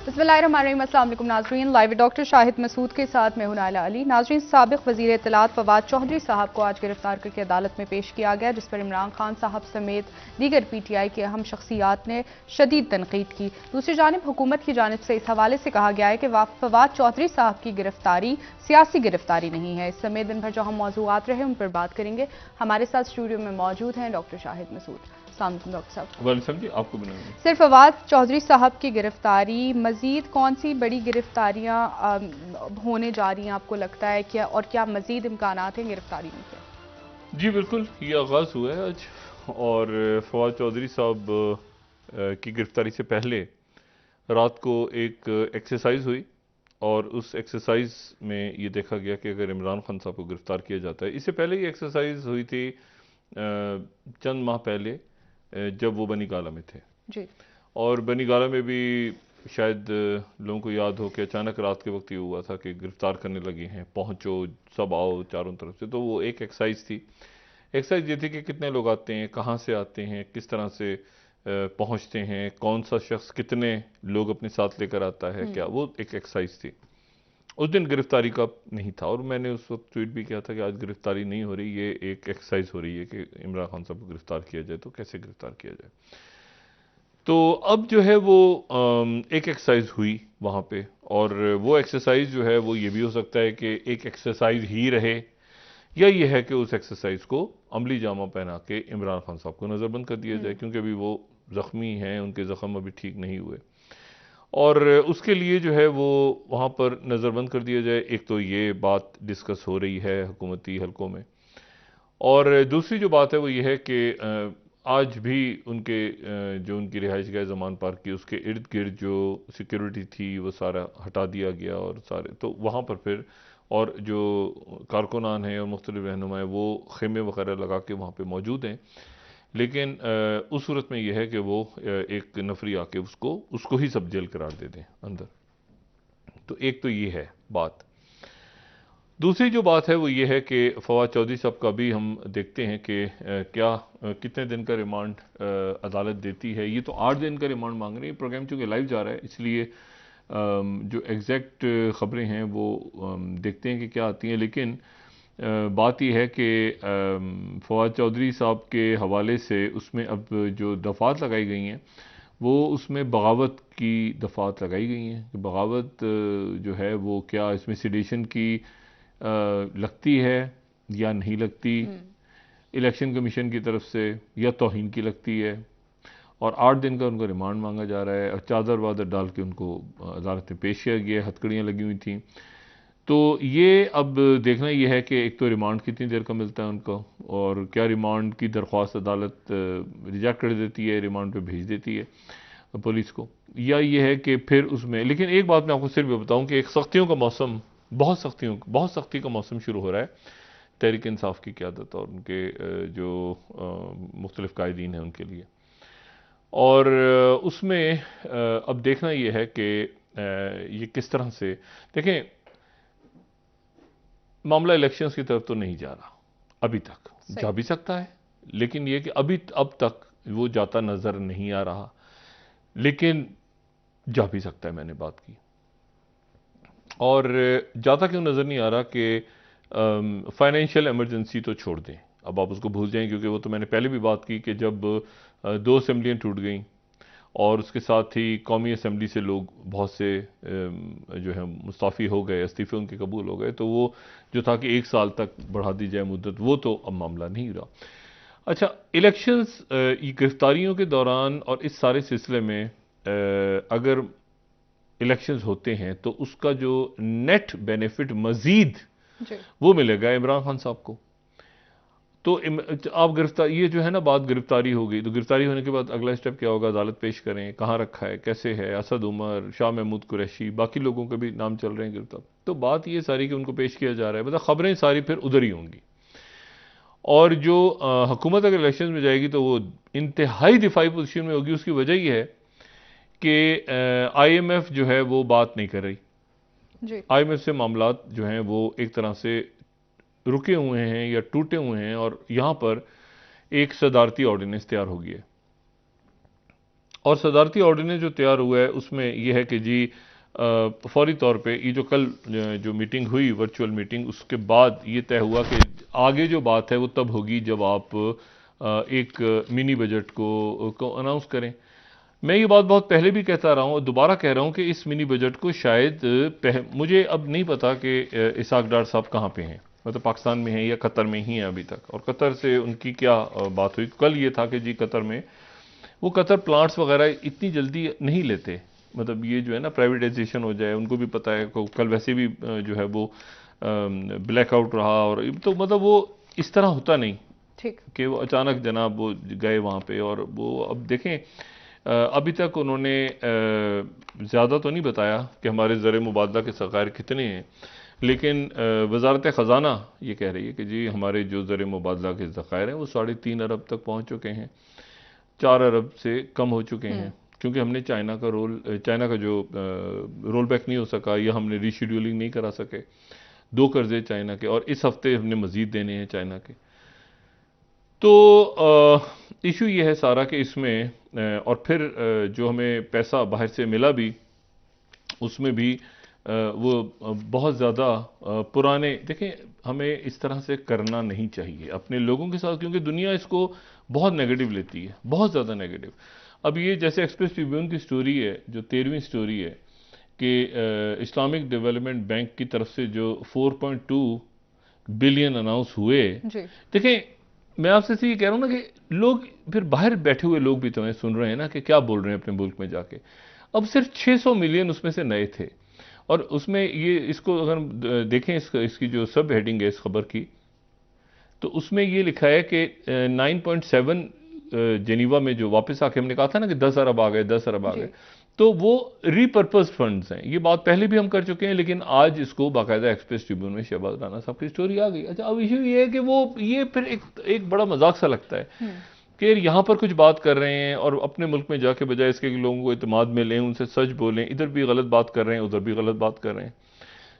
बिस्मिल्लाहिर्रहमानिर्रहीम। अस्सलाम वालेकुम नाज़रीन, लाइव डॉक्टर शाहिद मसूद के साथ मैं हूं नाइला अली। नाज़रीन, साबिक़ वज़ीर इत्तलात फवाद चौधरी साहब को आज गिरफ्तार करके अदालत में पेश किया गया, जिस पर इमरान खान साहब समेत दीगर PTI की अहम शख्सियात ने शदीद तनकीद की। दूसरी जानिब हुकूमत की जानिब से इस हवाले से कहा गया है कि फवाद चौधरी साहब की गिरफ्तारी सियासी गिरफ्तारी नहीं है। इस समेत दिन भर जो हम मौज़ूआत रहे उन पर बात करेंगे। हमारे साथ स्टूडियो में मौजूद हैं डॉक्टर शाहिद मसूद। डॉक्टर साहब जी, आपको सिर्फ फवाद चौधरी साहब की गिरफ्तारी, मजीद कौन सी बड़ी गिरफ्तारियां होने जा रही हैं आपको लगता है क्या, और क्या मजीद इम्कानात हैं गिरफ्तारी के? जी बिल्कुल, ये आगाज़ हुआ है आज। और फवाद चौधरी साहब की गिरफ्तारी से पहले रात को एक एक्सरसाइज हुई और उस एक्सरसाइज में ये देखा गया कि अगर इमरान खान साहब को गिरफ्तार किया जाता है, इससे पहले ये एक्सरसाइज हुई थी चंद माह पहले जब वो बनी गाला में थे जी। और बनी गाला में भी शायद लोगों को याद हो कि अचानक रात के वक्त ये हुआ था कि गिरफ्तार करने लगे हैं, पहुंचो सब आओ चारों तरफ से। तो वो एक एक्सरसाइज थी। एक्सरसाइज ये थी कि कितने लोग आते हैं, कहाँ से आते हैं, किस तरह से पहुंचते हैं, कौन सा शख्स कितने लोग अपने साथ लेकर आता है, क्या वो एक एक्सरसाइज थी। उस दिन गिरफ्तारी का नहीं था और मैंने उस वक्त ट्वीट भी किया था कि आज गिरफ्तारी नहीं हो रही, ये एक एक्सरसाइज हो रही है कि इमरान खान साहब को गिरफ्तार किया जाए तो कैसे गिरफ्तार किया जाए। तो अब जो है वो एक एक्सरसाइज हुई वहाँ पे, और वो एक्सरसाइज जो है वो ये भी हो सकता है कि एक एक्सरसाइज ही रहे, या ये है कि उस एक्सरसाइज को अमली जामा पहना के इमरान खान साहब को नज़रबंद कर दिया जाए, क्योंकि अभी वो ज़ख्मी हैं, उनके ज़ख्म अभी ठीक नहीं हुए, और उसके लिए जो है वो वहाँ पर नज़रबंद कर दिया जाए। एक तो ये बात डिस्कस हो रही है हुकूमती हलकों में, और दूसरी जो बात है वो ये है कि आज भी उनके जो उनकी रिहाइश गाह ज़मान पार्क की उसके इर्द गिर्द जो सिक्योरिटी थी वो सारा हटा दिया गया, और सारे तो वहाँ पर फिर और जो कारकुनान हैं और मुख्तलिफ रहनुमा हैं वो खेमे वगैरह लगा के वहाँ पे मौजूद हैं। लेकिन उस सूरत में यह है कि वो एक नफरी आके उसको ही सब जेल करार दे दें अंदर। तो एक तो ये है बात। दूसरी जो बात है वो ये है कि फवाद चौधरी साहब का भी हम देखते हैं कि कितने दिन का रिमांड अदालत देती है। ये तो 8 दिन का रिमांड मांग रही है। प्रोग्राम चूँकि लाइव जा रहा है इसलिए जो एग्जैक्ट ख़बरें हैं वो देखते हैं कि क्या आती हैं। लेकिन बात यह है कि फवाद चौधरी साहब के हवाले से उसमें अब जो दफ़ात लगाई गई हैं वो उसमें बगावत की दफ़ात लगाई गई हैं कि बगावत जो है वो क्या इसमें सिडेशन की लगती है या नहीं लगती, इलेक्शन कमीशन की तरफ से, या तौहीन की लगती है। और 8 दिन का उनको रिमांड मांगा जा रहा है और चादर वादर डाल के उनको अदालत में पेश किया गया, हथकड़ियाँ लगी हुई थी। तो ये अब देखना ये है कि एक तो रिमांड कितनी देर का मिलता है उनको, और क्या रिमांड की दरख्वास्त अदालत रिजेक्ट कर देती है, रिमांड पे भेज देती है पुलिस को, या ये है कि फिर उसमें। लेकिन एक बात मैं आपको सिर्फ बताऊं कि एक सख्तियों का मौसम, बहुत सख्ती का मौसम शुरू हो रहा है तहरीक इंसाफ की क़यादत और उनके जो मुख्तलिफ कायदीन हैं उनके लिए। और उसमें अब देखना ये है कि ये किस तरह से देखें, मामला इलेक्शंस की तरफ तो नहीं जा रहा अभी तक, जा भी सकता है, लेकिन ये कि अब तक वो जाता नज़र नहीं आ रहा, लेकिन जा भी सकता है। मैंने बात की, और जाता क्यों नज़र नहीं आ रहा कि फाइनेंशियल इमरजेंसी तो छोड़ दें, अब आप उसको भूल जाएं, क्योंकि वो तो मैंने पहले भी बात की कि जब 2 असम्बलियाँ टूट गईं और उसके साथ ही कौमी असम्बली से लोग बहुत से जो है मुस्ताफ़ी हो गए, इस्तीफ़े उनके कबूल हो गए, तो वो जो था कि 1 साल तक बढ़ा दी जाए मुद्दत, वो तो अब मामला नहीं रहा। अच्छा, इलेक्शंस गिरफ्तारियों के दौरान और इस सारे सिलसिले में अगर इलेक्शंस होते हैं तो उसका जो नेट बेनिफिट मजीद वो मिलेगा इमरान खान साहब को। तो आप गिरफ्तार, ये जो है ना बात, गिरफ्तारी हो गई तो गिरफ्तारी होने के बाद अगला स्टेप क्या होगा, अदालत पेश करें, कहाँ रखा है, कैसे है, असद उमर, शाह महमूद कुरैशी, बाकी लोगों के भी नाम चल रहे हैं गिरफ्तार। तो बात ये सारी कि उनको पेश किया जा रहा है, मतलब खबरें सारी फिर उधर ही होंगी। और जो हुकूमत अगर इलेक्शन में जाएगी तो वो इंतहाई दिफाई पोजीशन में होगी। उसकी वजह यह है कि IMF जो है वो बात नहीं कर रही। IMF से मामलात जो हैं वो एक तरह से रुके हुए हैं या टूटे हुए हैं, और यहाँ पर एक सदारती ऑर्डिनेंस तैयार हो गया है। और सदारती ऑर्डिनेंस जो तैयार हुआ है उसमें यह है कि जी फौरी तौर पे ये जो कल जो मीटिंग हुई वर्चुअल मीटिंग, उसके बाद ये तय हुआ कि आगे जो बात है वो तब होगी जब आप एक मिनी बजट को अनाउंस करें। मैं ये बात बहुत पहले भी कहता रहा हूँ और दोबारा कह रहा हूँ कि इस मिनी बजट को शायद मुझे अब नहीं पता कि इसाक डार साहब कहाँ पे हैं, मतलब पाकिस्तान में हैं या कतर में ही हैं अभी तक, और कतर से उनकी क्या बात हुई। कल ये था कि जी कतर में वो कतर प्लांट्स वगैरह इतनी जल्दी नहीं लेते, मतलब ये जो है ना प्राइवेटाइजेशन हो जाए, उनको भी पता है। कल वैसे भी जो है वो ब्लैकआउट रहा, और तो मतलब वो इस तरह होता नहीं ठीक कि वो अचानक जनाब वो गए वहाँ पे। और वो अब देखें अभी तक उन्होंने ज़्यादा तो नहीं बताया कि हमारे ज़र मुबादला के ज़खायर कितने हैं, लेकिन वजारत ख़जाना ये कह रही है कि जी हमारे जो ज़र मुबादला के ज़खायर हैं वो 3.5 अरब तक पहुँच चुके हैं, 4 अरब से कम हो चुके हैं, क्योंकि हमने चाइना का जो रोल बैक नहीं हो सका या हमने रीशेड्यूलिंग नहीं करा सके, 2 कर्जे चाइना के, और इस हफ्ते हमने मज़ीद देने हैं चाइना के। तो इशू ये है सारा कि इसमें और फिर जो हमें पैसा बाहर से मिला भी उसमें भी वो बहुत ज़्यादा पुराने, देखें हमें इस तरह से करना नहीं चाहिए अपने लोगों के साथ, क्योंकि दुनिया इसको बहुत नेगेटिव लेती है, बहुत ज़्यादा नेगेटिव। अब ये जैसे एक्सप्रेस ट्रिब्यून की स्टोरी है, जो 13वीं स्टोरी है कि इस्लामिक डेवलपमेंट बैंक की तरफ से जो 4.2 बिलियन अनाउंस हुए। देखें मैं आपसे ये कह रहा हूँ ना कि लोग फिर बाहर बैठे हुए लोग भी तो हैं, सुन रहे हैं ना कि क्या बोल रहे हैं अपने मुल्क में जाके। अब सिर्फ 600 मिलियन उसमें से नए थे, और उसमें ये इसको अगर हम देखें इसकी जो सब हेडिंग है इस खबर की, तो उसमें ये लिखा है कि 9.7 जेनीवा में जो वापस आके हमने कहा था ना कि 10 अरब आ गए, 10 अरब आ गए, तो वो रीपर्पज फंड्स हैं। ये बात पहले भी हम कर चुके हैं, लेकिन आज इसको बाकायदा एक्सप्रेस ट्रिब्यून में शहबाज राना साहब की स्टोरी आ गई। अच्छा, अब इशू ये है कि वो ये फिर एक बड़ा मजाक सा लगता है कि यहाँ पर कुछ बात कर रहे हैं और अपने मुल्क में जाके बजाय इसके कि लोगों को इत्मीनान में लें, उनसे सच बोलें, इधर भी गलत बात कर रहे हैं, उधर भी गलत बात कर रहे हैं।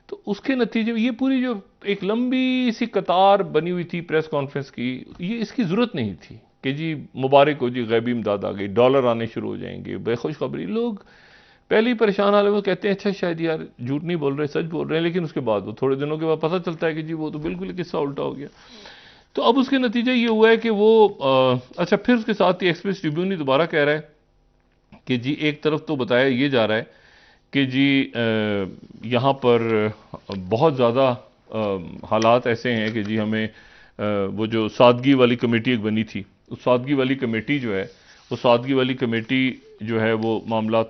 तो उसके नतीजे में ये पूरी जो एक लंबी सी कतार बनी हुई थी प्रेस कॉन्फ्रेंस की, ये इसकी ज़रूरत नहीं थी कि जी मुबारक हो जी गैबी इमदाद आ गई, डॉलर आने शुरू हो जाएंगे, बेखुशखबरी। लोग पहले ही परेशान हाल वो कहते हैं अच्छा शायद यार झूठ नहीं बोल रहे, सच बोल रहे हैं, लेकिन उसके बाद वो थोड़े दिनों के बाद पता चलता है कि जी वो तो बिल्कुल किस्सा उल्टा हो गया। तो अब उसके नतीजे ये हुआ है कि वो अच्छा, फिर उसके साथ ही एक्सप्रेस ट्रिब्यून ही दोबारा कह रहा है कि जी एक तरफ तो बताया ये जा रहा है कि जी यहाँ पर बहुत ज़्यादा हालात ऐसे हैं कि जी हमें वो जो सादगी वाली कमेटी एक बनी थी, उस सादगी वाली कमेटी जो है, वो सादगी वाली कमेटी जो है वो मामला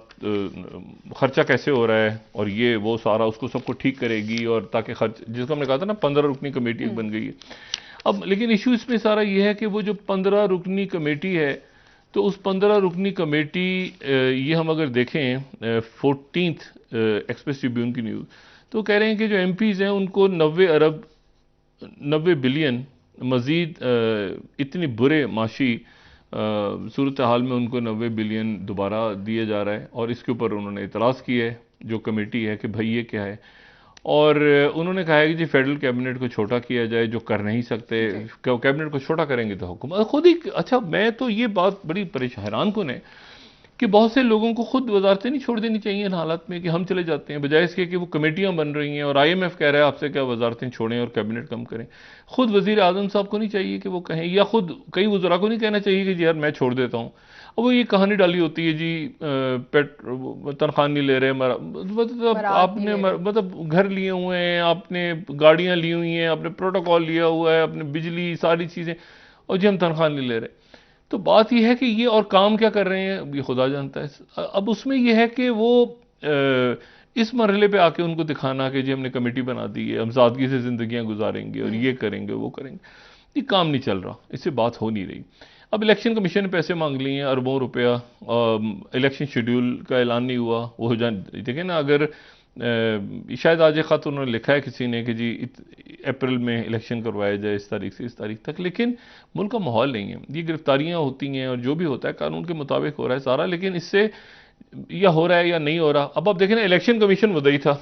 खर्चा कैसे हो रहा है और ये वो सारा उसको सबको ठीक करेगी, और ताकि खर्च जिसको हमने कहा था ना 15 रुकनी कमेटी एक बन गई है। अब लेकिन इशू इसमें सारा ये है कि वो जो 15 रुकनी कमेटी है, तो उस 15 रुकनी कमेटी ये हम अगर देखें 14th एक्सप्रेस ट्रिब्यून की न्यूज़, तो कह रहे हैं कि जो एमपीज़ हैं उनको 90 बिलियन मज़ीद इतनी बुरे माशी सूरत हाल में उनको 90 बिलियन दोबारा दिए जा रहा है। और इसके ऊपर उन्होंने इतराज़ किया है जो कमेटी है कि भाई ये क्या है, और उन्होंने कहा है कि जी फेडरल कैबिनेट को छोटा किया जाए, जो कर नहीं सकते। कैबिनेट को छोटा करेंगे तो हुकूमत खुद ही। अच्छा, मैं तो ये बात बड़ी हैरान कुन है कि बहुत से लोगों को खुद वजारतें नहीं छोड़ देनी चाहिए इन हालात में कि हम चले जाते हैं, बजाय इसके कि वो कमेटियां बन रही हैं और IMF कह रहा है आपसे क्या वजारतें छोड़ें और कैबिनेट कम करें। खुद वजीर आजम साहब को नहीं चाहिए कि वो कहें, या खुद कई वज़रा को नहीं कहना चाहिए कि जी यार मैं छोड़ देता हूँ। अब वो ये कहानी डाली होती है जी तनख्वाह नहीं ले रहे, मतलब आपने मतलब घर लिए हुए हैं, आपने गाड़ियाँ ली हुई हैं, आपने प्रोटोकॉल लिया हुआ है, आपने बिजली सारी चीज़ें, और जी हम तनख्वाह नहीं ले रहे। तो बात यह है कि ये और काम क्या कर रहे हैं ये खुदा जानता है। अब उसमें यह है कि वो इस मरहले पे आके उनको दिखाना कि जी हमने कमेटी बना दी है, हम सादगी से ज़िंदगियां गुजारेंगे और ये करेंगे वो करेंगे, ये काम नहीं चल रहा, इससे बात हो नहीं रही। अब इलेक्शन कमीशन ने पैसे मांग लिए हैं अरबों रुपया, इलेक्शन शेड्यूल का ऐलान नहीं हुआ, वो हो जाए। देखें ना, अगर शायद आज एक ख़त उन्होंने लिखा है किसी ने कि जी अप्रैल में इलेक्शन करवाया जाए इस तारीख से इस तारीख तक, लेकिन मुल्क का माहौल नहीं है। ये गिरफ्तारियां होती हैं और जो भी होता है कानून के मुताबिक हो रहा है सारा, लेकिन इससे या हो रहा है या नहीं हो रहा। अब आप देखें ना, इलेक्शन कमीशन मुद्दई था,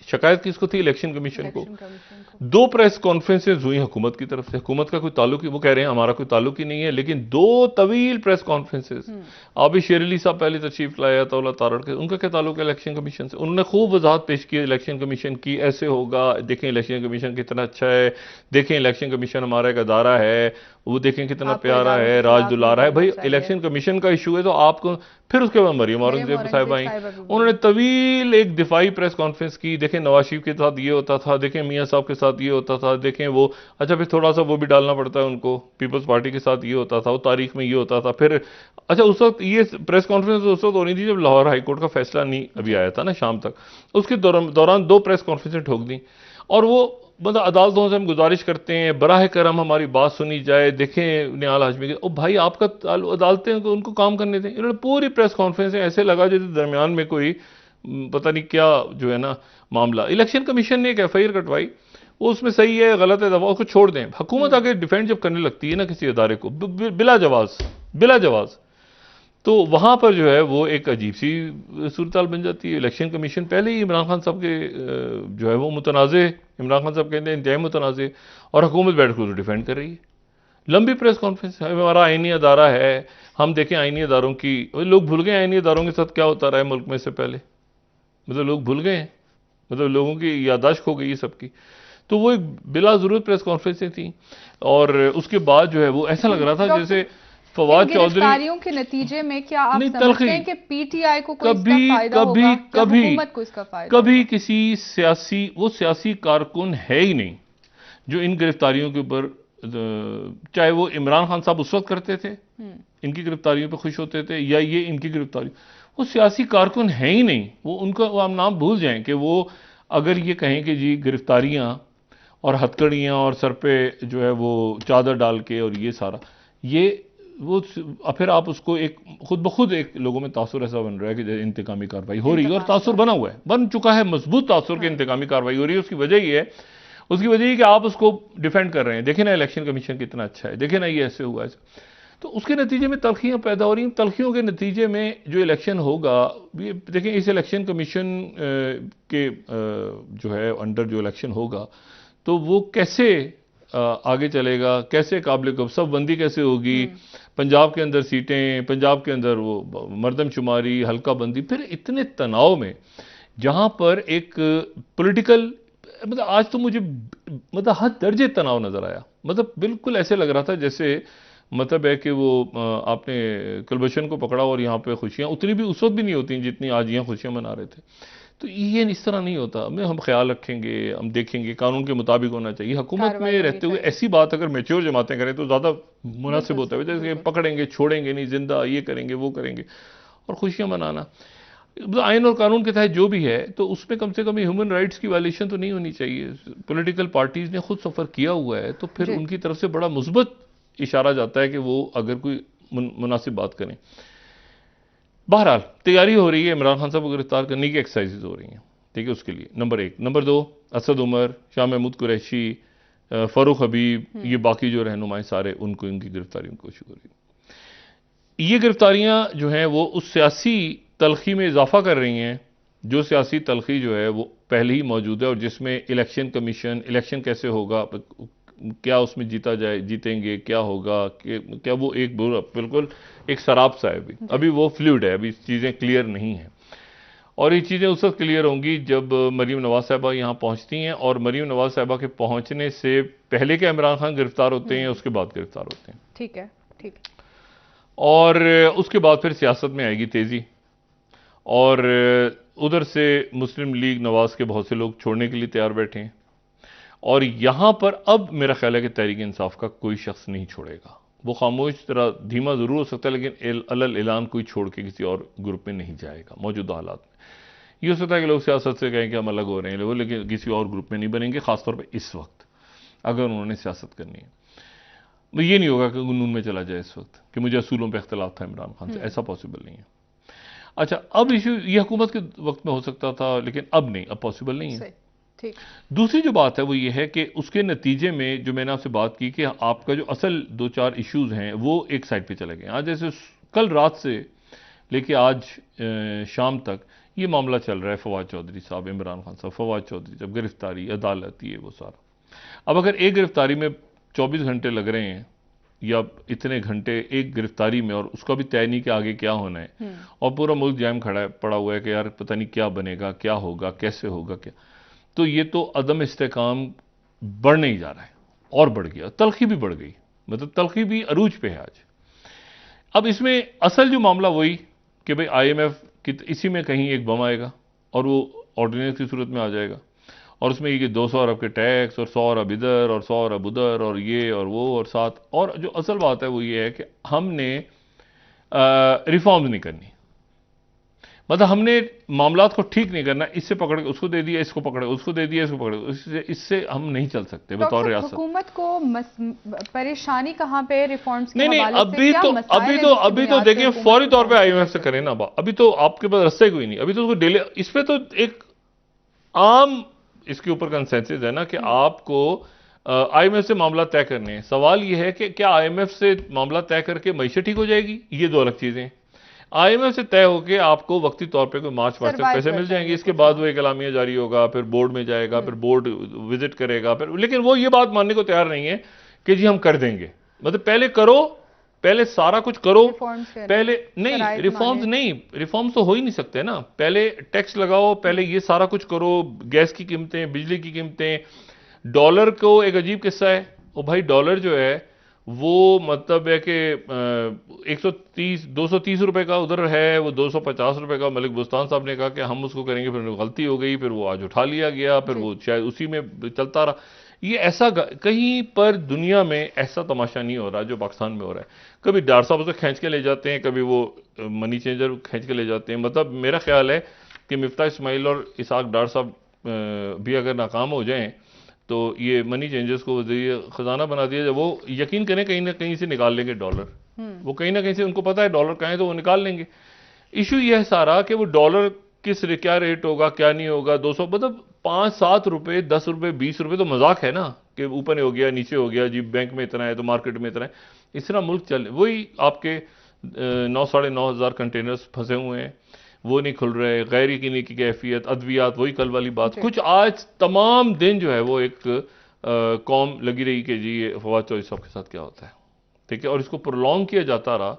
शिकायत किसको थी? इलेक्शन कमीशन को। इलेक्शन कमीशन को 2 प्रेस कॉन्फ्रेंसेज हुई हुकूमत की तरफ से, हुकूमत का कोई ताल्लुक ही, वो कह रहे हैं हमारा कोई ताल्लुक ही नहीं है, लेकिन 2 तवील प्रेस कॉन्फ्रेंसेज। अभी शेर अली साहब पहले तशरीफ लाया तौला तारड़ के, उनका क्या ताल्लुक है इलेक्शन कमीशन से? उन्होंने खूब वजाहत पेश की इलेक्शन कमीशन की, ऐसे होगा, देखें इलेक्शन कमीशन कितना अच्छा है, देखें इलेक्शन कमीशन हमारा एक अदारा है, वो देखें कितना प्यारा है, राज दुलारा है। भाई इलेक्शन कमीशन का इशू है तो आपको, फिर उसके बाद मरियम औरंगजेब साहिब आई, उन्होंने तवील एक दिफाई प्रेस कॉन्फ्रेंस की, देखें नवाज शरीफ के साथ ये होता था, देखें मियां साहब के साथ ये होता था, देखें वो, अच्छा फिर थोड़ा सा वो भी डालना पड़ता है उनको, पीपल्स पार्टी के साथ ये होता था, वो तारीख में ये होता था, फिर अच्छा उस वक्त ये प्रेस कॉन्फ्रेंस उस वक्त हो रही थी जब लाहौर हाईकोर्ट का फैसला नहीं अभी आया था ना शाम तक, उसके दौरान 2 प्रेस कॉन्फ्रेंसें ठोक दी। और वो मतलब अदालतों से हम गुजारिश करते हैं बराह करम हमारी बात सुनी जाए, देखें निहाल हाशमी के, ओ भाई आपका अदालतें उनको काम करने दें। इन्होंने पूरी प्रेस कॉन्फ्रेंस ऐसे लगा जैसे दरमियान में कोई पता नहीं क्या जो है ना मामला। इलेक्शन कमीशन ने एक FIR कटवाई, वो उसमें सही है गलत है दफा उसको छोड़ दें। हुकूमत आगे डिफेंड जब करने लगती है ना किसी अदारे को बिला जवाज, तो वहां पर जो है वो एक अजीब सी सूरत बन जाती है। इलेक्शन कमीशन पहले ही इमरान खान साहब के जो है वो मुतनाज़े, इमरान खान साहब कहते हैं इंतहाई मुतनाज़े, और हुकूमत बैठ कर डिफेंड कर रही है। लंबी प्रेस कॉन्फ्रेंस है, हमारा आईनी अदारा है, हम देखें आईनी अदारों की, लोग भूल गए आईनी अदारों के साथ क्या होता रहा है मुल्क में से पहले, मतलब लोग भूल गए हैं, मतलब लोगों की याददाश्त खो गई है सबकी। तो वो एक बिला जरूरत प्रेस कॉन्फ्रेंसें थी, और उसके बाद जो है वो ऐसा लग रहा था जैसे फवाद चौधरी गिरफ्तारियों के नतीजे में क्या आप समझते हैं कि PTI को कोई इसका फायदा होगा या हुकूमत को इसका फायदा? कभी किसी सियासी कारकुन है ही नहीं जो इन गिरफ्तारियों के ऊपर, चाहे वो इमरान खान साहब उस वक्त करते थे इनकी गिरफ्तारियों पर खुश होते थे, या ये इनकी गिरफ्तारी, वो सियासी कारकुन है ही नहीं। वो उनका वो हम नाम भूल जाएं कि वो अगर ये कहें कि जी गिरफ्तारियां और हथकड़ियां और सर पे जो है वो चादर डाल के और ये सारा, ये वो फिर आप उसको एक खुद ब खुद एक लोगों में तासुर ऐसा बन रहा है कि इंतकामी कार्रवाई हो रही है, और तासुर बना हुआ है, बन चुका है मजबूत तासुर की इंतकामी कार्रवाई हो रही है। उसकी वजह ये है, उसकी वजह ये कि आप उसको डिफेंड कर रहे हैं, देखें ना इलेक्शन कमीशन कितना अच्छा है, देखें ना ये ऐसे हुआ है, तो उसके नतीजे में तलखियां पैदा हो रही हैं। तलखियों के नतीजे में जो इलेक्शन होगा, ये देखें इस इलेक्शन कमीशन के जो है अंडर जो इलेक्शन होगा तो वो कैसे आगे चलेगा, कैसे काबिल सब बंदी कैसे होगी, पंजाब के अंदर सीटें, पंजाब के अंदर वो मर्दमशुमारी, हल्का बंदी, फिर इतने तनाव में जहां पर एक पॉलिटिकल, मतलब आज तो मुझे मतलब हद दर्जे तनाव नजर आया, मतलब बिल्कुल ऐसे लग रहा था जैसे मतलब है कि वो आपने कुलभूषण को पकड़ा और यहाँ पे खुशियां उतनी भी उस वक्त भी नहीं होती जितनी आज यहाँ खुशियां मना रहे थे। तो ये इस तरह नहीं होता, हम ख्याल रखेंगे, हम देखेंगे, कानून के मुताबिक होना चाहिए। हुकूमत में रहते हुए ऐसी बात अगर मैच्योर जमातें करें तो ज़्यादा मुनासिब होता है, जैसे पकड़ेंगे छोड़ेंगे नहीं, जिंदा ये करेंगे वो करेंगे, और खुशियां मनाना आइन और कानून के तहत जो भी है, तो उसमें कम से कम ह्यूमन राइट्स की वायलेशन तो नहीं होनी चाहिए। पॉलिटिकल पार्टीज ने खुद सफ़र किया हुआ है, तो फिर उनकी तरफ से बड़ा मुस्बत इशारा जाता है कि वो अगर कोई मुनासिब बात करें। बहरहाल तैयारी हो रही है, इमरान खान साहब को गिरफ्तार करने की एक्सरसाइजेज हो रही हैं, ठीक है, उसके लिए नंबर 1। नंबर 2, असद उमर, शाह महमूद कुरैशी, फ़ारूक हबीब, ये बाकी जो रहनुमाएं सारे, उनको इनकी गिरफ्तारियों की कोशिश हो रही है। ये गिरफ्तारियां जो हैं वो उस सियासी तलखी में इजाफा कर रही हैं जो सियासी तलखी जो है वो पहले ही मौजूद है, और जिसमें इलेक्शन कमीशन, इलेक्शन कैसे होगा, क्या उसमें जीता जाए, जीतेंगे, क्या होगा, क्या वो एक बिल्कुल एक शराब सा है, अभी वो फ्लूइड है, अभी चीज़ें क्लियर नहीं हैं। और ये चीज़ें उस वक्त क्लियर होंगी जब मरीम नवाज साहिबा यहाँ पहुँचती हैं, और मरीम नवाज साहिबा के पहुँचने से पहले के इमरान खान गिरफ्तार होते हैं, उसके बाद गिरफ्तार होते हैं। ठीक है, ठीक। और उसके बाद फिर सियासत में आएगी तेज़ी, और उधर से मुस्लिम लीग नवाज के बहुत से लोग छोड़ने के लिए तैयार बैठे हैं, और यहां पर अब मेरा ख्याल है कि तहरीक इंसाफ का कोई शख्स नहीं छोड़ेगा। वो खामोश तरह धीमा जरूर हो सकता है, लेकिन अलल ऐलान कोई छोड़ के किसी और ग्रुप में नहीं जाएगा मौजूदा हालात में। ये हो सकता है कि लोग सियासत से कहें कि हम अलग हो रहे हैं लोग, लेकिन किसी और ग्रुप में नहीं बनेंगे, खासतौर पर इस वक्त अगर उन्होंने सियासत करनी है। तो ये नहीं होगा कि नून में चला जाए इस वक्त कि मुझे असूलों पर इख्तलाफ था इमरान खान से, ऐसा पॉसिबल नहीं है। अच्छा, अब इशू ये हुकूमत के वक्त में हो सकता था, लेकिन अब नहीं, अब पॉसिबल नहीं है। दूसरी जो बात है वो ये है कि उसके नतीजे में जो मैंने आपसे बात की कि आपका जो असल 2-4 इश्यूज हैं वो एक साइड पे चले गए। आज जैसे कल रात से लेके आज शाम तक ये मामला चल रहा है फवाद चौधरी साहब, इमरान खान साहब, फवाद चौधरी साहब, गिरफ्तारी, अदालत, ये वो सारा। अब अगर एक गिरफ्तारी में 24 घंटे लग रहे हैं या इतने घंटे एक गिरफ्तारी में, और उसका भी तय नहीं कि आगे क्या होना है, और पूरा मुल्क जाम खड़ा पड़ा हुआ है कि यार पता नहीं क्या बनेगा, क्या होगा, कैसे होगा, क्या, तो ये तो अदम इस्तेकाम बढ़ने ही जा रहा है और बढ़ गया, तलखी भी बढ़ गई, मतलब तलखी भी अरूज पे है आज। अब इसमें असल जो मामला वही कि भाई IMF कि इसी में कहीं एक बम आएगा और वो ऑर्डिनेंस की सूरत में आ जाएगा, और उसमें ये 200 अरब के टैक्स और 100 अरब इधर और 100 अरब उधर और ये और वो और साथ, और जो असल बात है वो ये है कि हमने रिफॉर्म्स नहीं करनी, मतलब हमने मामलात को ठीक नहीं करना, इससे पकड़ के उसको दे दिया, इसको पकड़े, उसको दे दिया, इसको पकड़े, इससे हम नहीं चल सकते बतौर रियासत। हुकूमत को परेशानी कहाँ पे रिफॉर्म्स के नहीं, हवाले अभी तो देखिए फौरी तौर पे IMF से करें ना, अभी तो आपके पास रास्ता ही कोई नहीं, अभी तो उसको डेली, इस पे तो एक आम इसके ऊपर कंसेंसस है ना कि आपको IMF से मामला तय करने हैं। सवाल यह है कि क्या IMF से मामला तय करके मईशत ठीक हो जाएगी, ये दो अलग चीजें हैं। IMF से तय होकर आपको वक्ती तौर पे कोई मार्च पास्ट तक पैसे मिल जाएंगे, इसके बाद वो एक एलामिया जारी होगा, फिर बोर्ड में जाएगा, फिर बोर्ड विजिट करेगा, फिर, लेकिन वो ये बात मानने को तैयार नहीं है कि जी हम कर देंगे, मतलब पहले करो, पहले सारा कुछ करो, पहले नहीं रिफॉर्म्स तो हो ही नहीं सकते ना, पहले टैक्स लगाओ, पहले ये सारा कुछ करो, गैस की कीमतें, बिजली की कीमतें, डॉलर को एक अजीब किस्सा है, वो भाई डॉलर जो है वो मतलब है कि 230 रुपए का उधर है, वो 250 रुपए का मलिक बुस्तान साहब ने कहा कि हम उसको करेंगे, फिर गलती हो गई, फिर वो आज उठा लिया गया, फिर वो शायद उसी में चलता रहा। ये ऐसा कहीं पर दुनिया में ऐसा तमाशा नहीं हो रहा जो पाकिस्तान में हो रहा है। कभी डॉक्टर साहब उसे खींच के ले जाते हैं, कभी वो मनी चेंजर खींच के ले जाते हैं। मतलब मेरा ख्याल है कि मिफ्ता इस्माइल और इसाक डार साहब भी अगर नाकाम हो जाएं तो ये मनी चेंजर्स को खजाना बना दिया, जब वो यकीन करें कहीं ना कहीं से निकाल लेंगे डॉलर, वो कहीं ना कहीं से, उनको पता है डॉलर कहाँ है तो वो निकाल लेंगे। इशू यह है सारा कि वो डॉलर क्या रेट होगा, क्या नहीं होगा, 200 मतलब 5-7 रुपए, 10 रुपए, 20 रुपए तो मजाक है ना कि ऊपर हो गया, नीचे हो गया, जी बैंक में इतना है तो मार्केट में इतना है, इस तरह मुल्क चल, वही आपके 9-9.5 हज़ार कंटेनर्स फंसे हुए हैं, वो नहीं खुल रहे, गैर यकीनी की कैफियत, अद्वियात, वही कल वाली बात, कुछ आज तमाम दिन जो है वो एक कौम लगी रही कि जी ये फवाद चौधरी साहब के साथ क्या होता है, ठीक है, और इसको प्रोलॉन्ग किया जाता रहा।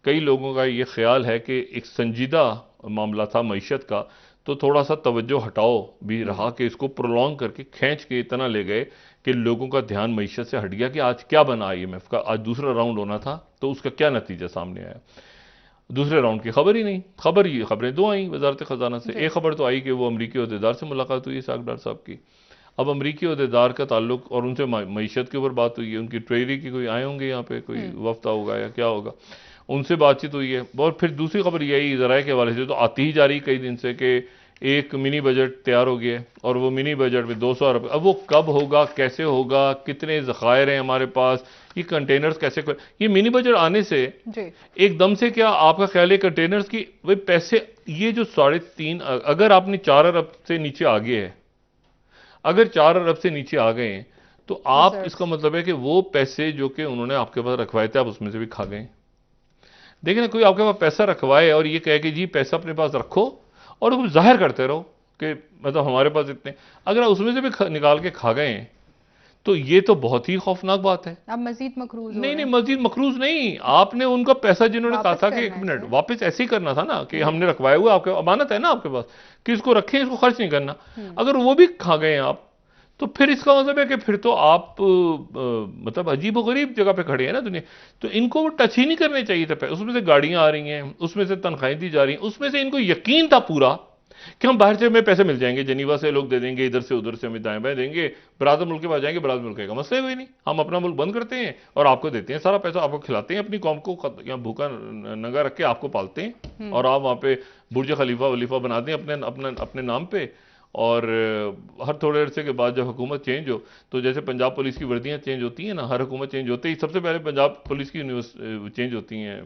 कई लोगों का ये ख्याल है कि एक संजीदा मामला था मईशत का, तो थोड़ा सा तवज्जो हटाओ भी रहा कि इसको प्रोलॉन्ग करके खींच के इतना ले गए कि लोगों का ध्यान मईशत से हट गया कि आज क्या बना IMF का, आज दूसरा राउंड होना था तो उसका क्या नतीजा सामने आया। दूसरे राउंड की खबर ही नहीं, खबरें दो आई वजारत खजाना से। एक खबर तो आई कि वो अमरीकी अहदेदार से मुलाकात हुई इसाक डार साहब की। अब अमरीकी अहदेदार का ताल्लुक और उनसे मईशत के ऊपर बात हुई है, उनकी ट्रेजरी की कोई आए होंगे यहाँ पे, कोई वफ्द होगा या क्या होगा, उनसे बातचीत हुई है। और फिर दूसरी खबर यही ज़राए के हवाले से तो आती ही जा रही कई दिन से कि एक मिनी बजट तैयार हो गया है और वो मिनी बजट में 200 अरब, अब वो कब होगा, कैसे होगा, कितने ज़खायर हैं हमारे पास, ये कंटेनर्स कैसे ये मिनी बजट आने से एकदम से क्या आपका ख्याल है कंटेनर्स की वही पैसे, ये जो 3.5 अगर आपने 4 अरब से नीचे आ गए है, अगर 4 अरब से नीचे आ गए हैं तो आप, इसका मतलब है कि वो पैसे जो कि उन्होंने आपके पास रखवाए थे आप उसमें से भी खा गए। देखिए ना, कोई आपके पास पैसा रखवाए और ये कहे कि जी पैसा अपने पास रखो और उसको जाहिर करते रहो कि मतलब हमारे पास इतने, अगर उसमें से भी निकाल के खा गए हैं तो ये तो बहुत ही खौफनाक बात है। अब मजीद मकरूज नहीं, मजीद मकरूज नहीं, आपने उनका पैसा जिन्होंने कहा था कि 1 मिनट वापस ऐसे ही करना था ना कि हमने रखवाया हुआ, आपके अमानत है ना आपके पास कि इसको रखें, इसको खर्च नहीं करना, अगर वो भी खा गए आप तो फिर इसका मतलब है कि फिर तो आप मतलब अजीब गरीब जगह पे खड़े हैं ना दुनिया। तो इनको वो टच ही नहीं करने चाहिए थे। उसमें से गाड़ियां आ रही हैं, उसमें से तनख्वाहें दी जा रही हैं, उसमें से इनको यकीन था पूरा कि हम बाहर से हमें पैसे मिल जाएंगे, जनीवा से लोग दे देंगे, इधर से उधर से हमें दाएं बाएं देंगे, बरादर मुल्क के पास जाएंगे, बरादर मुल्क का मसला हुई नहीं, हम अपना मुल्क बंद करते हैं और आपको देते हैं सारा पैसा, आपको खिलाते हैं, अपनी कौम को यहाँ भूखा नंगा रख के आपको पालते हैं और आप वहाँ पे बुर्ज खलीफा वलीफा बना दें अपने नाम पे। और हर थोड़े अरसे के बाद जब हुकूमत चेंज हो तो जैसे पंजाब पुलिस की वर्दियां चेंज होती हैं ना, हर हुकूमत चेंज होते ही सबसे पहले पंजाब पुलिस की चेंज होती हैं,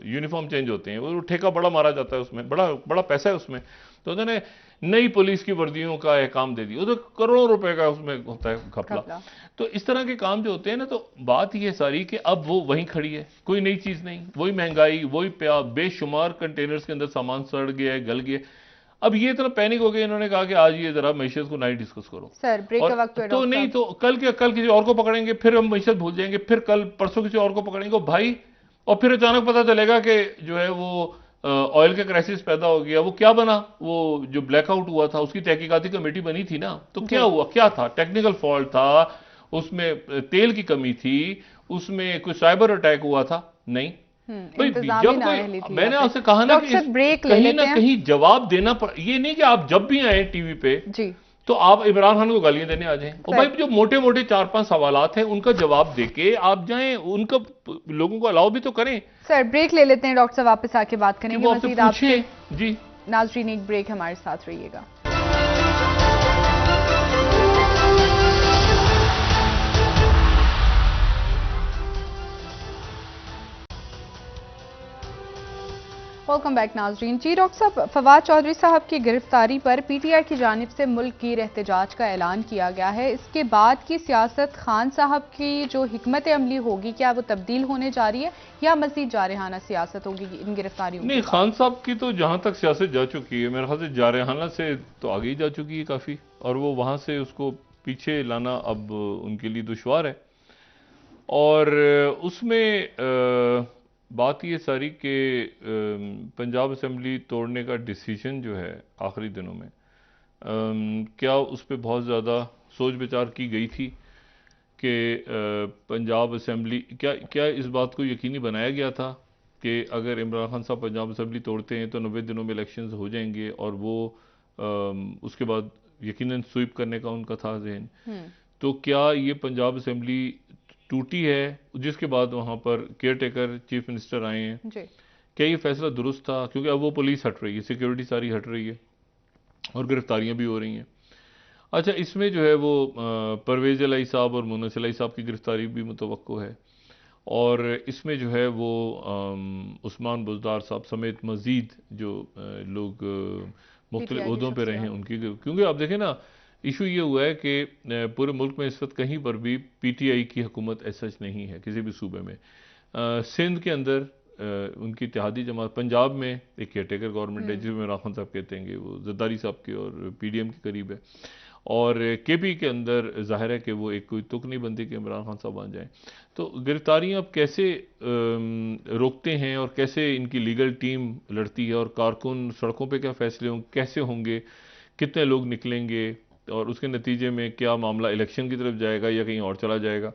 यूनिफॉर्म चेंज होते हैं, वो ठेका बड़ा मारा जाता है उसमें, बड़ा पैसा है उसमें, तो उन्होंने नई पुलिस की वर्दियों का काम दे दिया, वो तो करोड़ों रुपए का उसमें होता है घपला। तो इस तरह के काम जो होते हैं ना, तो बात ये सारी कि अब वो वहीं खड़ी है, कोई नई चीज नहीं, वही महंगाई, वही बेशुमार कंटेनर्स के अंदर सामान सड़ गया है, गल गया। अब ये इतना पैनिक हो गया, इन्होंने कहा कि आज ये जरा मैशत को नहीं डिस्कस करो सर, ब्रेक का वक्त तो नहीं तो कल किसी और को पकड़ेंगे, फिर हम मैशत भूल जाएंगे, फिर कल परसों किसी और को पकड़ेंगे भाई, और फिर अचानक पता चलेगा कि जो है वो ऑयल का क्राइसिस पैदा हो गया। वो क्या बना, वो जो ब्लैकआउट हुआ था उसकी तहकीकाती कमेटी बनी थी ना, तो क्या हुआ, क्या था, टेक्निकल फॉल्ट था, उसमें तेल की कमी थी, उसमें कोई साइबर अटैक हुआ था, नहीं भाई। जब मैंने आपसे कहा ना कि कहीं ना कहीं जवाब देना ये नहीं कि आप जब भी आए टीवी पे जी तो आप इमरान खान को गालियां देने आ जाएं। और भाई जो मोटे मोटे 4-5 सवालात हैं उनका जवाब देके आप जाएं, उनका लोगों को अलाउ भी तो करें। सर ब्रेक ले लेते हैं, डॉक्टर साहब वापस आके बात करेंगे मजीद आपसे। जी नाजरीन, एक ब्रेक, हमारे साथ रहिएगा। वेलकम बैक नाजरीन। जी डॉक्टर साहब, फवाद चौधरी साहब की गिरफ्तारी पर पीटीआई की जानिब से मुल्क की एहतजाज का ऐलान किया गया है। इसके बाद की सियासत खान साहब की जो हिकमत अमली होगी, क्या वो तब्दील होने जा रही है या मजीद जारहाना सियासत होगी इन गिरफ्तारियों? नहीं, खान साहब की तो जहां तक सियासत जा चुकी है, मेरे ख्याल से जारहाना से तो आगे ही जा चुकी है काफ़ी, और वो वहां से उसको पीछे लाना अब उनके लिए दुश्वार है। और उसमें बात ये सारी कि पंजाब असेंबली तोड़ने का डिसीजन जो है आखिरी दिनों में, क्या उस पर बहुत ज़्यादा सोच विचार की गई थी कि पंजाब असेंबली, क्या इस बात को यकीनी बनाया गया था कि अगर इमरान खान साहब पंजाब असेंबली तोड़ते हैं तो 90 दिनों में इलेक्शंस हो जाएंगे, और वो उसके बाद यकीनन स्वीप करने का उनका था जहन। तो क्या ये पंजाब असेंबली टूटी है जिसके बाद वहां पर केयर टेकर चीफ मिनिस्टर आए हैं, क्या ये फैसला दुरुस्त था? क्योंकि अब वो पुलिस हट रही है, सिक्योरिटी सारी हट रही है और गिरफ्तारियां भी हो रही हैं। अच्छा, इसमें जो है वो परवेज अलाई साहब और मुनस अलाई साहब की गिरफ्तारी भी मुतवक्को है, और इसमें जो है वो उस्मान बुज़दार साहब समेत मजीद जो लोग मुख्तलिफ ओहदों पर रहे हैं उनकी, क्योंकि आप देखें ना, इशू ये हुआ है कि पूरे मुल्क में इस वक्त कहीं पर भी पीटीआई की हुकूमत ऐसा नहीं है किसी भी सूबे में। सिंध के अंदर उनकी इत्तेहादी जमात, पंजाब में एक केयरटेकर गवर्नमेंट है जिसमें इमरान खान साहब कहते हैं कि वो जरदारी साहब के और पीडीएम के करीब है, और केपी के अंदर जाहिर है कि वो एक कोई तुक नहीं बनती कि इमरान खान साहब बन जाएं। तो गिरफ्तारियां अब कैसे रोकते हैं और कैसे इनकी लीगल टीम लड़ती है, और कारकुन सड़कों पे क्या फैसले होंगे, कैसे होंगे, कितने लोग निकलेंगे, और उसके नतीजे में क्या मामला इलेक्शन की तरफ जाएगा या कहीं और चला जाएगा,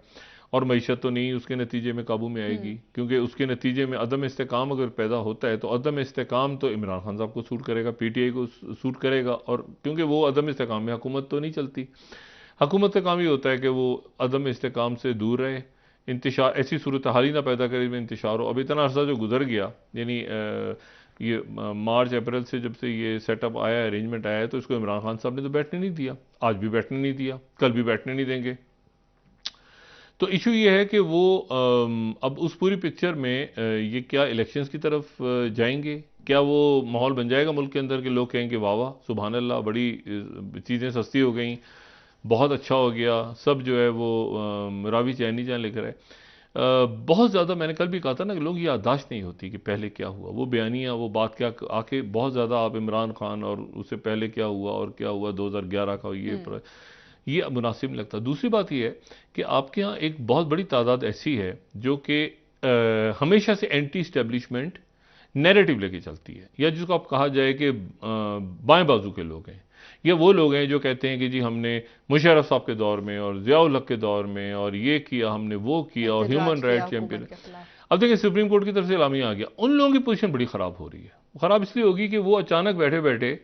और मईशत तो नहीं उसके नतीजे में काबू में आएगी, क्योंकि उसके नतीजे में अदम इस्तेकाम अगर पैदा होता है तो अदम इस्तेकाम तो इमरान खान साहब को सूट करेगा, पीटीआई को सूट करेगा, और क्योंकि वो अदम इस्तेकाम में हुकूमत तो नहीं चलती। हुकूमत का काम ही होता है कि वो अदम इस्तेकाम से दूर रहे, इंतशार ऐसी सूरत हाल ही ना पैदा करे में इंतशार हो। अब इतना अर्सा जो गुजर गया, यानी ये मार्च अप्रैल से जब से ये सेटअप आया, अरेंजमेंट आया है, तो इसको इमरान खान साहब ने तो बैठने नहीं दिया, आज भी बैठने नहीं दिया, कल भी बैठने नहीं देंगे। तो इशू ये है कि वो अब उस पूरी पिक्चर में ये क्या इलेक्शंस की तरफ जाएंगे, क्या वो माहौल बन जाएगा मुल्क के अंदर कि लोग कहेंगे वाह वाह सुभान अल्लाह, बड़ी चीज़ें सस्ती हो गई, बहुत अच्छा हो गया, सब जो है वो रावी चैनी जान लेकर आए। बहुत ज़्यादा मैंने कल भी कहा था ना कि लोग ये याददाश्त नहीं होती कि पहले क्या हुआ, वो बयानियाँ, वो बात क्या आके बहुत ज़्यादा आप इमरान खान और उससे पहले क्या हुआ और क्या हुआ 2011 का ये मुनासिब नहीं लगता। दूसरी बात ये है कि आपके यहाँ एक बहुत बड़ी तादाद ऐसी है जो कि हमेशा से एंटी इस्टेब्लिशमेंट नैरेटिव लेके चलती है, या जिसको आप कहा जाए कि बाएं बाजू के लोग हैं, ये वो लोग हैं जो कहते हैं कि जी हमने मुशर्रफ साहब के दौर में और ज़ियाउल हक के दौर में और ये किया, हमने वो किया, और ह्यूमन राइट चैंपियन। अब देखिए सुप्रीम कोर्ट की तरफ से इलामिया आ गया, उन लोगों की पोजीशन बड़ी ख़राब हो रही है। ख़राब इसलिए होगी कि वो अचानक बैठे बैठे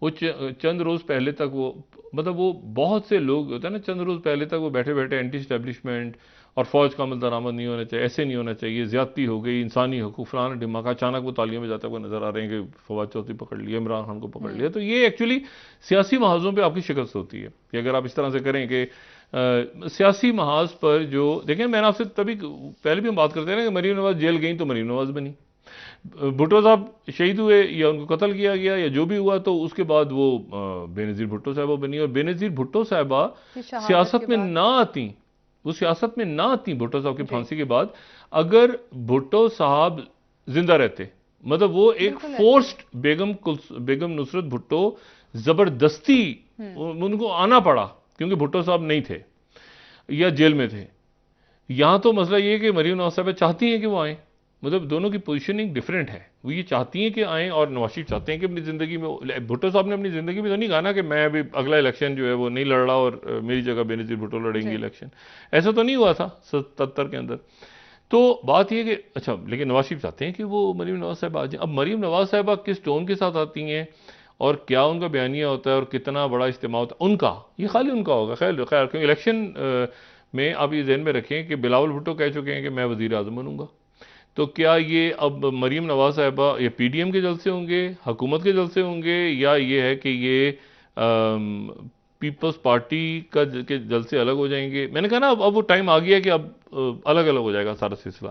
वो चंद रोज़ पहले तक वो, मतलब वो बहुत से लोग होते हैं ना, चंद रोज़ पहले तक वो बैठे बैठे एंटी इस्टेब्लिशमेंट और फौज का अमल दरामद नहीं होना चाहिए, ऐसे नहीं होना चाहिए, ज़्यादती हो गई, इंसानी हकूक़ फलाना दिमाग, अचानक वो तालियों में जाते हुए नजर आ रहे हैं कि फवाद चौधरी पकड़ लिया, इमरान खान को पकड़ लिया। तो ये एक्चुअली सियासी महाजों पर आपकी शिकस्त होती है कि अगर आप इस तरह से करें कि सियासी महाज पर जो देखें, मैंने आपसे तभी पहले भी हम बात करते हैं ना कि मरीम नवाज जेल गई तो मरीम नवाज बनी, भुट्टो साहब शहीद हुए या उनको कत्ल किया गया या जो भी हुआ, तो उसके बाद वो बेनज़ीर भुट्टो साहबा बनी, और बेनज़ीर भुट्टो साहबा सियासत में ना आती, वो सियासत में ना आती भुट्टो साहब की फांसी के बाद। अगर भुट्टो साहब जिंदा रहते, मतलब वो एक फोर्स्ड बेगम नुसरत भुट्टो जबरदस्ती उनको आना पड़ा क्योंकि भुट्टो साहब नहीं थे या जेल में थे। यहां तो मसला ये है कि मरीम नवाज साहब चाहती हैं कि वो आए, मतलब दोनों की पोजीशनिंग डिफरेंट है। वो ये चाहती हैं कि आएँ और नवाज शरीफ चाहते हैं कि अपनी ज़िंदगी में, भुट्टो साहब ने अपनी ज़िंदगी में तो नहीं कहा ना कि मैं अभी अगला इलेक्शन जो है वो नहीं लड़ रहा और मेरी जगह बेनज़ीर भुट्टो लड़ेंगे इलेक्शन, ऐसा तो नहीं हुआ था 77 के अंदर। तो बात ये कि अच्छा, लेकिन नवाज शरीफ चाहते हैं कि वो मरीम नवाज साहब आ जाए। अब मरीम नवाज साहब किस टोन के साथ आती हैं और क्या उनका बयानिया होता है और कितना बड़ा इज्तिमा होता है उनका, ये खाली उनका होगा। खैर खैर क्योंकि इलेक्शन में आप ये ध्यान में रखें कि बिलावल भुट्टो कह चुके हैं कि मैं वज़ीर आज़म बनूंगा। तो क्या ये अब मरीम नवाज साहिबा ये पीडीएम के जलसे होंगे, हुकूमत के जलसे होंगे, या ये है कि ये पीपल्स पार्टी के जलसे अलग हो जाएंगे? मैंने कहा ना अब वो टाइम आ गया कि अब अलग अलग हो जाएगा सारा सिलसिला,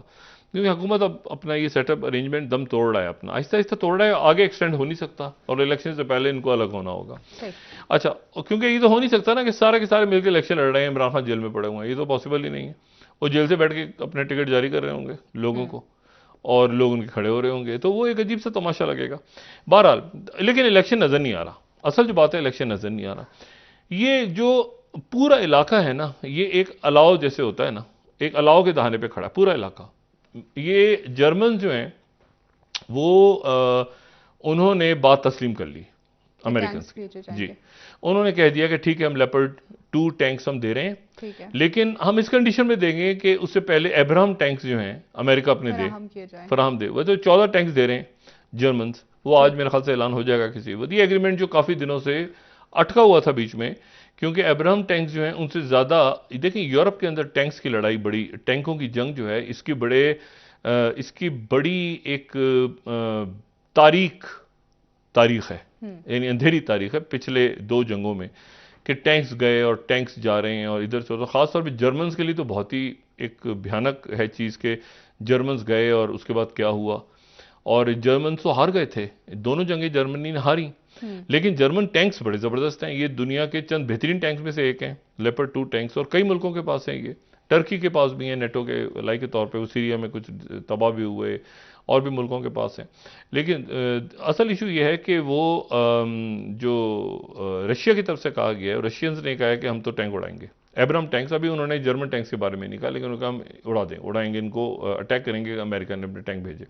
क्योंकि हुकूमत अब अपना ये सेटअप अरेंजमेंट दम तोड़ रहा है, अपना आहिस्ता आहिस्ता तोड़ रहा है, आगे एक्सटेंड हो नहीं सकता और इलेक्शन से पहले इनको अलग होना होगा। अच्छा, क्योंकि ये तो हो नहीं सकता ना कि सारे के सारे मिलकर इलेक्शन लड़ रहे हैं, इमरान खान जेल में पड़े हुए हैं, ये तो पॉसिबल ही नहीं है। वो जेल से बैठ के अपने टिकट जारी कर रहे होंगे लोगों को और लोग उनके खड़े हो रहे होंगे, तो वो एक अजीब सा तमाशा लगेगा। बहरहाल, लेकिन इलेक्शन नजर नहीं आ रहा। असल जो बात है, इलेक्शन नजर नहीं आ रहा। ये जो पूरा इलाका है ना, ये एक अलाव जैसे होता है ना, एक अलाव के दहाने पे खड़ा है पूरा इलाका। ये जर्मन जो हैं वो उन्होंने बात तस्लीम कर ली अमेरिकन जी। उन्होंने कह दिया कि ठीक है, हम लेपर्ड 2 टैंक्स हम दे रहे हैं, ठीक है, लेकिन हम इस कंडीशन में देंगे कि उससे पहले एब्राहम टैंक्स जो हैं अमेरिका अपने फराहम दे। वो तो 14 टैंक्स दे रहे हैं जर्मन, वो आज मेरे ख्याल से ऐलान हो जाएगा किसी। वो ये एग्रीमेंट जो काफ़ी दिनों से अटका हुआ था बीच में, क्योंकि एब्राहम टैंक्स जो हैं उनसे ज़्यादा, देखिए यूरोप के अंदर टैंक्स की लड़ाई, बड़ी टैंकों की जंग जो है, इसकी बड़ी एक तारीख है, यानी अंधेरी तारीख है पिछले 2 जंगों में, कि टैंक्स गए और टैंक्स जा रहे हैं और इधर से उधर। खासतौर पर जर्मन्स के लिए तो बहुत ही एक भयानक है चीज़ के जर्मन्स गए और उसके बाद क्या हुआ। और जर्मन तो हार गए थे, दोनों जंगें जर्मनी ने हारी, लेकिन जर्मन टैंक्स बड़े ज़बरदस्त हैं। ये दुनिया के चंद बेहतरीन टैंक्स में से एक हैं लेपर्ड 2 टैंक्स, और कई मुल्कों के पास हैं। ये टर्की के पास भी हैं, नेटो के लाई के तौर पे, वो सीरिया में कुछ तबाह भी हुए, और भी मुल्कों के पास हैं। लेकिन असल इशू ये है कि वो जो रशिया की तरफ से कहा गया है, रशियंस ने कहा है कि हम तो टैंक उड़ाएंगे, एब्राहम टैंक्स। अभी उन्होंने जर्मन टैंक्स के बारे में नहीं कहा, लेकिन उन्होंने कहा हम उड़ाएंगे इनको, अटैक करेंगे। अमेरिका ने अपने टैंक भेजे।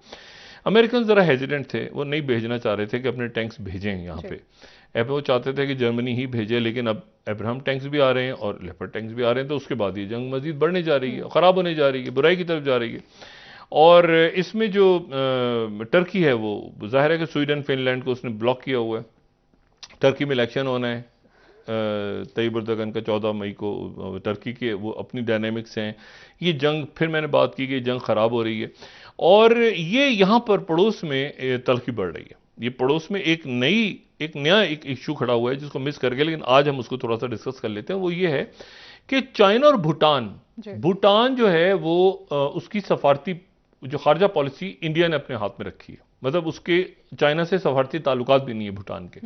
अमेरिकन ज़रा हेजिडेंट थे, वो नहीं भेजना चाह रहे थे कि अपने टैंक्स भेजें यहाँ पे। वो चाहते थे कि जर्मनी ही भेजे, लेकिन अब एब्राहम टैंक्स भी आ रहे हैं और लेपर्ड टैंक्स भी आ रहे हैं, तो उसके बाद ये जंग मजीद बढ़ने जा रही है, ख़राब होने जा रही है, बुराई की तरफ जा रही है। और इसमें जो टर्की है, वो जाहिर है कि स्वीडन फिनलैंड को उसने ब्लॉक किया हुआ है। टर्की में इलेक्शन होना है तैयब एर्दोगन का 14 मई को। टर्की के वो अपनी डायनेमिक्स हैं। ये जंग, फिर मैंने बात की कि जंग ख़राब हो रही है, और ये यहाँ पर पड़ोस में तलखी बढ़ रही है। ये पड़ोस में एक नया इशू खड़ा हुआ है जिसको मिस कर गए, लेकिन आज हम उसको थोड़ा सा डिस्कस कर लेते हैं। वो ये है कि चाइना और भूटान जो है वो उसकी सफारती जो खारजा पॉलिसी इंडिया ने अपने हाथ में रखी है। मतलब उसके चाइना से सफारती ताल्लुकात भी नहीं है भूटान के,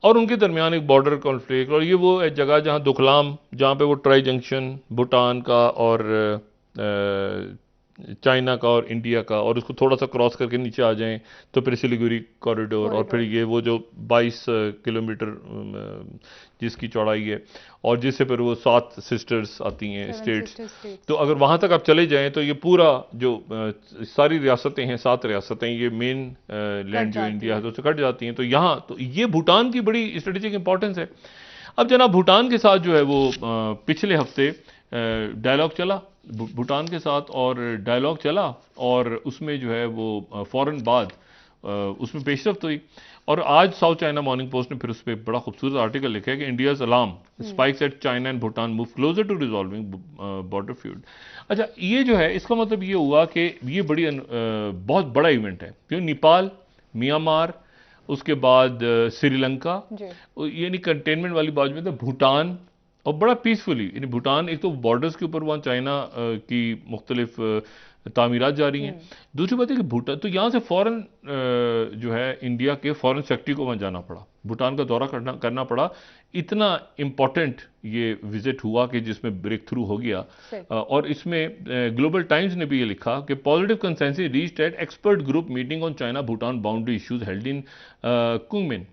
और उनके दरमियान एक बॉर्डर कॉन्फ्लिक्ट। और ये वो जगह जहाँ दुखलाम, जहाँ पे वो ट्राई जंक्शन भूटान का और चाइना का और इंडिया का, और उसको थोड़ा सा क्रॉस करके नीचे आ जाएं तो फिर सिलीगुड़ी कॉरिडोर, और फिर ये वो जो 22 किलोमीटर जिसकी चौड़ाई है, और जिससे फिर वो 7 सिस्टर्स आती हैं स्टेट्स। तो अगर वहाँ तक आप चले जाएं तो ये पूरा जो सारी रियासतें हैं, 7 रियासतें, ये मेन लैंड जो इंडिया है तो उससे कट जाती हैं। तो यहाँ तो ये भूटान की बड़ी स्ट्रेटेजिक इंपॉर्टेंस है। अब जनाब भूटान के साथ जो है वो पिछले हफ्ते डायलॉग चला भूटान के साथ, और डायलॉग चला और उसमें जो है वो फ़ौरन बाद उसमें पेशरफ्त हुई। और आज साउथ चाइना मॉर्निंग पोस्ट ने फिर उस पर बड़ा खूबसूरत आर्टिकल लिखा है कि India's alarm spikes at China and Bhutan move closer to resolving border feud. अच्छा, ये जो है इसका मतलब ये हुआ कि ये बहुत बड़ा इवेंट है, क्योंकि नेपाल, म्यांमार, उसके बाद श्रीलंका, यानी कंटेनमेंट वाली बात में, तो भूटान, और बड़ा पीसफुली। यानी भूटान एक तो बॉर्डर्स के ऊपर वहाँ चाइना की मुख्तलिफ तामीरात जारी हैं। दूसरी बात है कि भूटान, तो यहाँ से फॉरेन जो है इंडिया के फॉरेन सेक्रेटरी को वहाँ जाना पड़ा, भूटान का दौरा करना पड़ा। इतना इम्पोर्टेंट ये विजिट हुआ कि जिसमें ब्रेक थ्रू हो गया। और इसमें ग्लोबल टाइम्स ने भी ये लिखा कि positive consensus reached at expert group meeting on China Bhutan boundary issues held in Kunming.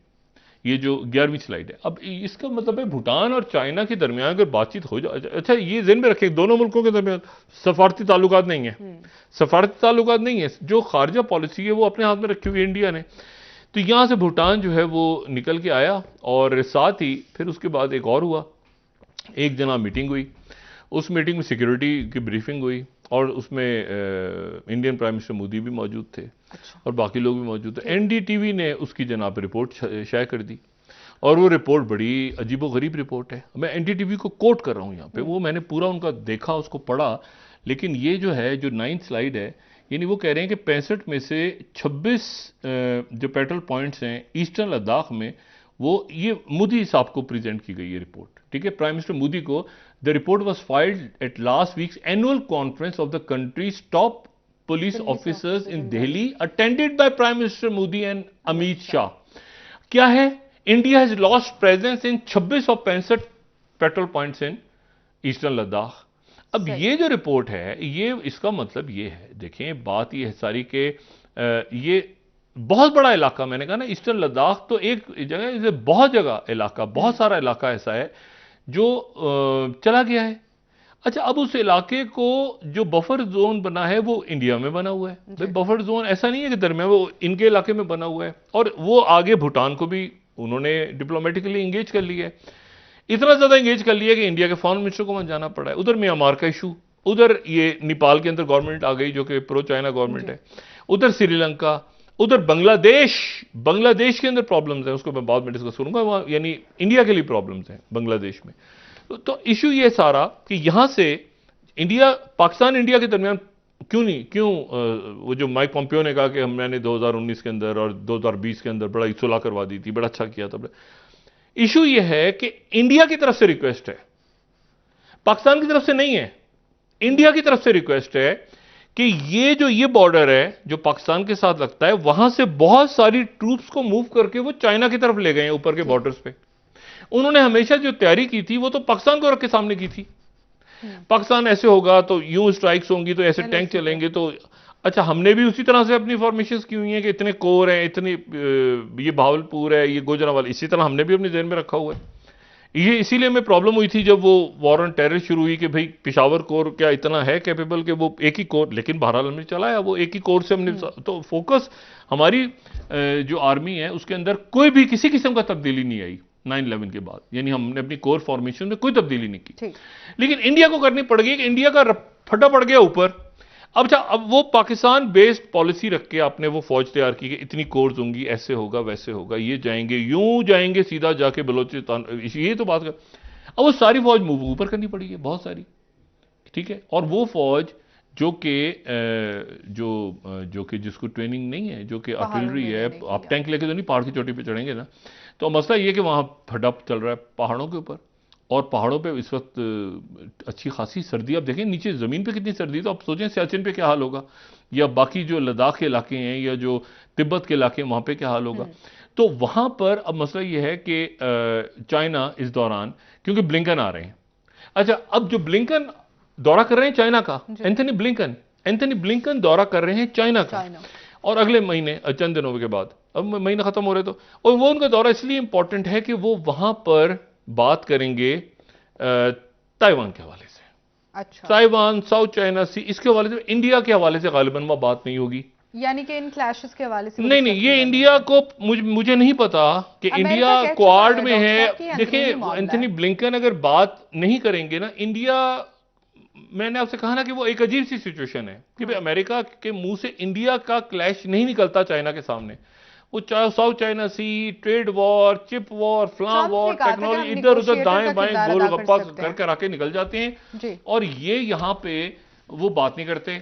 ये जो 11वीं स्लाइड है। अब इसका मतलब है भूटान और चाइना के दरमियान अगर बातचीत हो जाए, अच्छा ये ज़हन में रखें, दोनों मुल्कों के दरमियान सफारती ताल्लुकात नहीं है, सफारती ताल्लुकात नहीं है, जो खारजा पॉलिसी है वो अपने हाथ में रखी हुई है इंडिया ने। तो यहाँ से भूटान जो है वो निकल के आया और साथ ही फिर उसके बाद एक और हुआ, एक जना मीटिंग हुई, उस मीटिंग में सिक्योरिटी की ब्रीफिंग हुई और उसमें इंडियन प्राइम मिनिस्टर मोदी भी मौजूद थे। अच्छा। और बाकी लोग भी मौजूद थे। एनडीटीवी ने उसकी जनाब रिपोर्ट शाये कर दी और वो रिपोर्ट बड़ी अजीबोगरीब रिपोर्ट है। मैं एनडीटीवी को कोट कर रहा हूँ यहाँ पे, वो मैंने पूरा उनका देखा, उसको पढ़ा, लेकिन ये जो है जो 9th स्लाइड है, यानी वो कह रहे हैं कि 65 में से 26 जो पेट्रोल पॉइंट्स हैं ईस्टर्न लद्दाख में, वो ये मोदी साहब को प्रेजेंट की गई ये रिपोर्ट, ठीक है, प्राइम मिनिस्टर मोदी को। The report was filed at last weeks annual conference of the countries top police officers in Delhi attended by prime minister Modi and Amit Shah. क्या है? India has lost presence in 26 और 65 petrol points in eastern Ladakh. अब ये जो report है, ये इसका मतलब ये है, देखें बात ये है सारी के ये बहुत बड़ा इलाका, मैंने कहा ना ईस्टर्न लद्दाख तो एक जगह, इसे बहुत जगह इलाका, बहुत सारा इलाका ऐसा है जो चला गया है। अच्छा, अब उस इलाके को जो बफर जोन बना है वो इंडिया में बना हुआ है। भाई बफर जोन ऐसा नहीं है कि दरमियान, वो इनके इलाके में बना हुआ है और वो आगे भूटान को भी उन्होंने डिप्लोमेटिकली इंगेज कर लिया है। इतना ज्यादा इंगेज कर लिया कि इंडिया के फॉरेन मिनिस्टर को वहां जाना पड़ा है। उधर म्यांमार का इशू, उधर ये नेपाल के अंदर गवर्नमेंट आ गई जो कि प्रो चाइना गवर्नमेंट है, उधर श्रीलंका, उधर बांग्लादेश के अंदर प्रॉब्लम्स है, उसको मैं बाद में डिस्कस करूंगा। वहां यानी इंडिया के लिए प्रॉब्लम्स हैं बांग्लादेश में। तो इशू ये सारा कि यहां से इंडिया, पाकिस्तान इंडिया के दरमियान क्यों वो जो माइक पॉम्पियो ने कहा कि मैंने 2019 के अंदर और 2020 के अंदर बड़ा सुलह करवा दी थी, बड़ा अच्छा किया था। इशू ये है कि इंडिया की तरफ से रिक्वेस्ट है, पाकिस्तान की तरफ से नहीं है, इंडिया की तरफ से रिक्वेस्ट है कि ये बॉर्डर है जो पाकिस्तान के साथ लगता है, वहां से बहुत सारी ट्रूप्स को मूव करके वो चाइना की तरफ ले गए हैं ऊपर के बॉर्डर्स पे। उन्होंने हमेशा जो तैयारी की थी वो तो पाकिस्तान को रख के सामने की थी। पाकिस्तान ऐसे होगा तो यूं स्ट्राइक्स होंगी तो ऐसे टैंक चलेंगे तो अच्छा, हमने भी उसी तरह से अपनी फॉर्मेशंस की हुई हैं कि इतने कोर हैं, इतने ये भावलपुर है, ये गुजरांवाल, इसी तरह हमने भी अपने ज़हन में रखा हुआ है। ये इसीलिए हमें प्रॉब्लम हुई थी जब वो वॉर ऑन टेरर शुरू हुई कि भाई पेशावर कोर क्या इतना है कैपेबल कि वो एक ही कोर, लेकिन बहरहाल हमने चलाया वो एक ही कोर से हमने। तो फोकस हमारी जो आर्मी है उसके अंदर कोई भी किसी किस्म का तब्दीली नहीं आई 9/11 के बाद, यानी हमने अपनी कोर फॉर्मेशन में कोई तब्दीली नहीं की। लेकिन इंडिया को करनी पड़ गई कि इंडिया का फटा पड़ गया ऊपर। अब वो पाकिस्तान बेस्ड पॉलिसी रख के आपने वो फौज तैयार की कि इतनी कोर्स होंगी, ऐसे होगा वैसे होगा, ये जाएंगे यूं जाएंगे सीधा जाके बलोचिस्तान, ये तो बात कर। अब वो सारी फौज मूव ऊपर करनी पड़ी है, बहुत सारी, ठीक है। और वो फौज जो कि जिसको ट्रेनिंग नहीं है, जो कि आर्टिलरी है, आप टैंक लेके तो नहीं पहाड़ की चोटी पे चढ़ेंगे ना। तो मसला ये कि वहां फटा चल रहा है पहाड़ों के ऊपर, और पहाड़ों पे इस वक्त अच्छी खासी सर्दी। आप देखें नीचे ज़मीन पे कितनी सर्दी, तो आप सोचें सियाचिन पे क्या हाल होगा, या बाकी जो लद्दाख के इलाके हैं या जो तिब्बत के इलाके हैं वहाँ पे क्या हाल होगा। तो वहाँ पर अब मसला ये है कि चाइना इस दौरान, क्योंकि ब्लिंकन आ रहे हैं। अच्छा, अब जो ब्लिंकन दौरा कर रहे हैं चाइना का, एंथनी ब्लिंकन दौरा कर रहे हैं चाइना का, और अगले महीने चंद दिनों के बाद, अब महीना खत्म हो रहे तो, और वो उनका दौरा इसलिए इंपॉर्टेंट है कि वो वहां पर बात करेंगे ताइवान के हवाले से। अच्छा, ताइवान, साउथ चाइना सी, इसके हवाले से, इंडिया के हवाले से गालिबन वहां बात नहीं होगी, यानी कि इन क्लैशेस के हवाले से नहीं, ये इंडिया को मुझे नहीं पता कि इंडिया क्वाड में है। देखिए, एंथनी ब्लिंकन अगर बात नहीं करेंगे ना, इंडिया, मैंने आपसे कहा ना कि वो एक अजीब सी सिचुएशन है कि भाई अमेरिका के मुंह से इंडिया का क्लैश नहीं निकलता चाइना के सामने। वो South China Sea, trade war, chip war, flame war, technology, इधर उधर दाएं बाएं गोलगप्पा करके आके निकल जाते हैं, और ये यहां पे वो बात नहीं करते।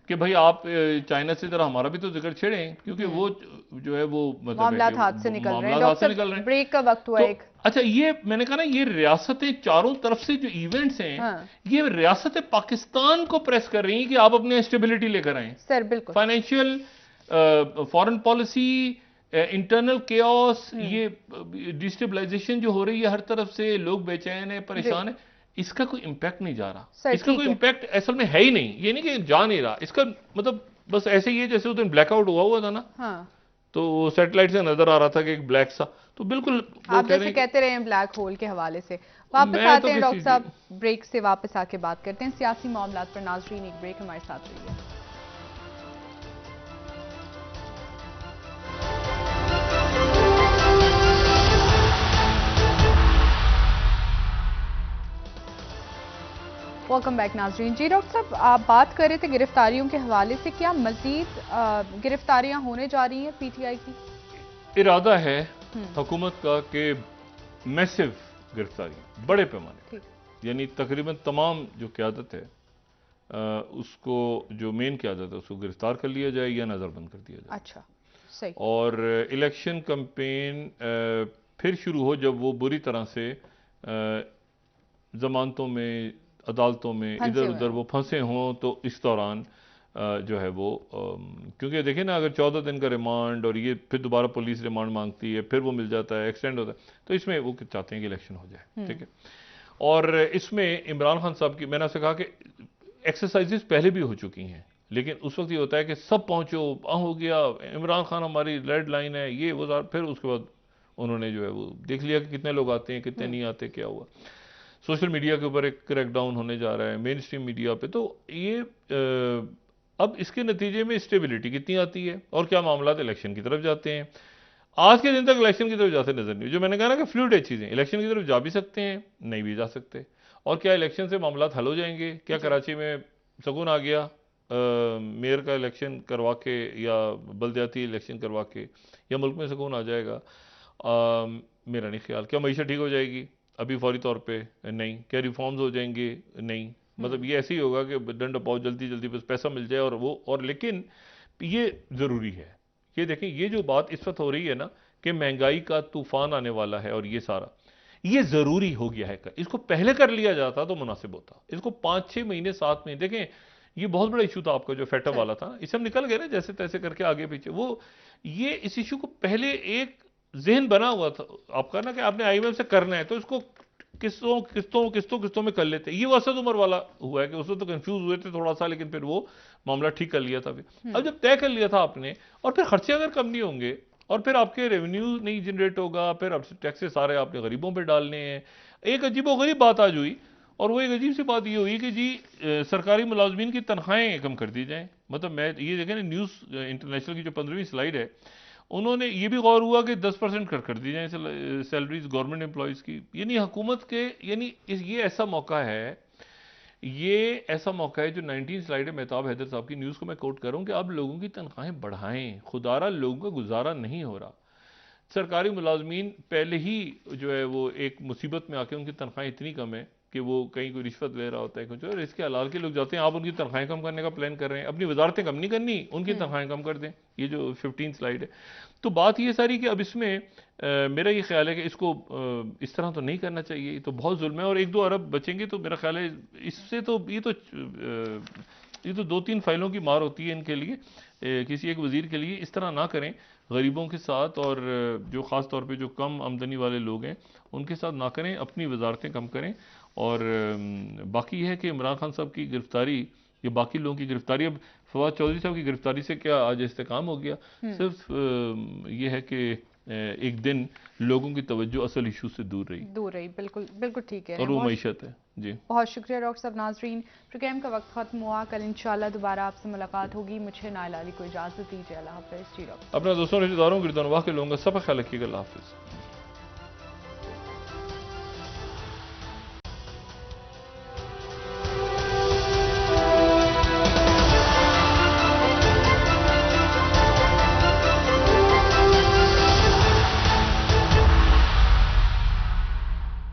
कि भाई आप चाइना से जरा हमारा भी तो जिक्र छेड़ें, क्योंकि वो जो है वो मतलब मामलात हाथ से निकल रहे हैं। मामलात हाथ से डॉक्टर निकल रहे हैं। ब्रेक का वक्त हुआ तो एक। अच्छा, ये मैंने कहा ना, ये रियासतें चारों तरफ से जो इवेंट्स हैं, हाँ ये रियासतें पाकिस्तान को प्रेस कर रही हैं कि आप अपने स्टेबिलिटी लेकर आएं। सर बिल्कुल। Financial, foreign policy, internal chaos, ये डिस्टेबलाइजेशन जो हो रही है हर तरफ से, लोग बेचैन है, जी परेशान है, इसका कोई इंपैक्ट नहीं जा रहा। सर इसका कोई ठीक है। इंपैक्ट असल में है ही नहीं, ये नहीं कि जा नहीं रहा, इसका मतलब बस ऐसे ही है जैसे उस दिन ब्लैकआउट हुआ था ना, हाँ तो सैटेलाइट से नजर आ रहा था कि एक ब्लैक सा, तो बिल्कुल वो आप कह रहे जैसे हैं कहते रहे हैं ब्लैक होल के हवाले से। वापस मैं आते तो हैं किसी डॉक्टर साहब, ब्रेक से वापस आके बात करते हैं सियासी मामलात पर। नाजरीन एक ब्रेक हमारे साथ रहिए। वेलकम बैक नाजरीन। जी डॉक्टर साहब, आप बात कर रहे थे गिरफ्तारियों के हवाले से, क्या मजीद गिरफ्तारियां होने जा रही हैं पीटीआई की? इरादा है हुकूमत का कि मैसिव गिरफ्तारी बड़े पैमाने ठीक। पर, यानी तकरीबन तमाम जो क़यादत है उसको, जो मेन क़यादत है उसको गिरफ्तार कर लिया जाए या नज़रबंद कर दिया जाए। अच्छा सही। और इलेक्शन कैंपेन फिर शुरू हो जब वो बुरी तरह से जमानतों में, अदालतों में इधर उधर वो फंसे हों, तो इस दौरान जो है वो क्योंकि देखिए ना, अगर 14 दिन का रिमांड और ये फिर दोबारा पुलिस रिमांड मांगती है, फिर वो मिल जाता है, एक्सटेंड होता है, तो इसमें वो चाहते हैं कि इलेक्शन हो जाए। ठीक है। और इसमें इमरान खान साहब की, मैंने आपसे कहा कि एक्सरसाइजेस पहले भी हो चुकी हैं, लेकिन उस वक्त ये होता है कि सब पहुंचो, हो गया, इमरान खान हमारी रेड लाइन है, ये वो, फिर उसके बाद उन्होंने जो है वो देख लिया कि कितने लोग आते हैं, कितने नहीं आते, क्या हुआ। सोशल मीडिया के ऊपर एक क्रैकडाउन होने जा रहा है, मेन स्ट्रीम मीडिया पे, तो ये अब इसके नतीजे में स्टेबिलिटी कितनी आती है और क्या मामला इलेक्शन की तरफ जाते हैं। आज के दिन तक इलेक्शन की तरफ जाते नजर नहीं, जो मैंने कहा ना कि फ्लूइड है चीज़ें, इलेक्शन की तरफ जा भी सकते हैं, नहीं भी जा सकते। और क्या इलेक्शन से मामला हल हो जाएंगे? क्या कराची में सुकून आ गया मेयर का इलेक्शन करवा के या बल्दियाती इलेक्शन करवा के, या मुल्क में सुकून आ जाएगा? मेरा नहीं ख्याल। क्या मईशत ठीक हो जाएगी? अभी फौरी तौर पे नहीं। क्या रिफॉर्म्स हो जाएंगे? नहीं। मतलब ये ऐसे ही होगा कि दंड पाओ, जल्दी जल्दी बस पैसा मिल जाए और वो, और लेकिन ये ज़रूरी है। ये देखें, ये जो बात इस वक्त हो रही है ना कि महंगाई का तूफान आने वाला है और ये सारा, ये ज़रूरी हो गया है। इसको पहले कर लिया जाता तो मुनासिब होता। इसको 5-6 महीने 7 महीने, देखें ये बहुत बड़ा इशू था आपका जो फेटा वाला था, इससे हम निकल गए ना जैसे तैसे करके आगे पीछे। वो ये इस इशू को पहले एक जहन बना हुआ था आपका ना कि आपने आईएमएफ से करना है, तो इसको किस्तों में कर लेते। ये वो असद उमर वाला हुआ है कि उसमें तो कंफ्यूज हुए थे थोड़ा सा, लेकिन फिर वो मामला ठीक कर लिया था। फिर अब जब तय कर लिया था आपने, और फिर खर्चे अगर कम नहीं होंगे और फिर आपके रेवेन्यू नहीं जनरेट होगा, फिर अब टैक्सेस सारे आपने गरीबों पे डालने हैं। एक अजीबोगरीब बात आज हुई, और वो एक अजीब सी बात ये हुई कि जी सरकारी मुलाजमीन की तनख्वाहें कम कर दी जाएं। मतलब मैं ये देखें ना, न्यूज़ इंटरनेशनल की जो 15वीं स्लाइड है, उन्होंने ये भी गौर हुआ कि 10% कर दी जाए सैलरीज गवर्नमेंट एम्प्लॉयज़ की। यानी हुकूमत के, यानी ये ऐसा मौका है, ये ऐसा मौका है जो 19 स्लाइड है मेहताब हैदर साहब की न्यूज़ को मैं कोट करूं कि आप लोगों की तनख्वाहें बढ़ाएं। खुदारा लोगों का गुजारा नहीं हो रहा। सरकारी मुलाजमीन पहले ही जो है वो एक मुसीबत में आके, उनकी तनख्वाहें इतनी कम है कि वो कहीं कोई रिश्वत ले रहा होता है कुछ, और इसके हलाल के लोग जाते हैं। आप उनकी तनख्वाहें कम करने का प्लान कर रहे हैं, अपनी वजारतें कम नहीं करनी, उनकी तनख्वाहें कम कर दें। ये जो 15 स्लाइड है, तो बात ये सारी कि अब इसमें मेरा ये ख्याल है कि इसको इस तरह तो नहीं करना चाहिए, तो बहुत जुल्म है। और 1-2 अरब बचेंगे तो मेरा ख्याल है इससे तो ये तो 2-3 फाइलों की मार होती है इनके लिए, किसी एक वजीर के लिए। इस तरह ना करें गरीबों के साथ, और जो ख़ास तौर पे जो कम आमदनी वाले लोग हैं उनके साथ ना करें, अपनी वजारतें कम करें। और बाकी है कि इमरान खान साहब की गिरफ्तारी या बाकी लोगों की गिरफ्तारी, अब फवाद चौधरी साहब की गिरफ्तारी से क्या आज इस्तेकाम हो गया? सिर्फ ये है कि एक दिन लोगों की तवज्जो असल इशू से दूर रही। बिल्कुल बिल्कुल ठीक है। और वो मईशत है। जी बहुत शुक्रिया डॉक्टर साहब। नाजरीन, प्रोग्राम का वक्त खत्म हुआ। कल इंशाल्लाह दोबारा आपसे मुलाकात होगी। मुझे नाइला अली को इजाज़त दीजिए। अल्लाह हाफ़िज़। जी डॉक्टर, अपने दोस्तों रिश्तेदारों गिरदानवाह के लोगों का सब ख्याल रखिएगा। अल्लाह हाफ़िज़।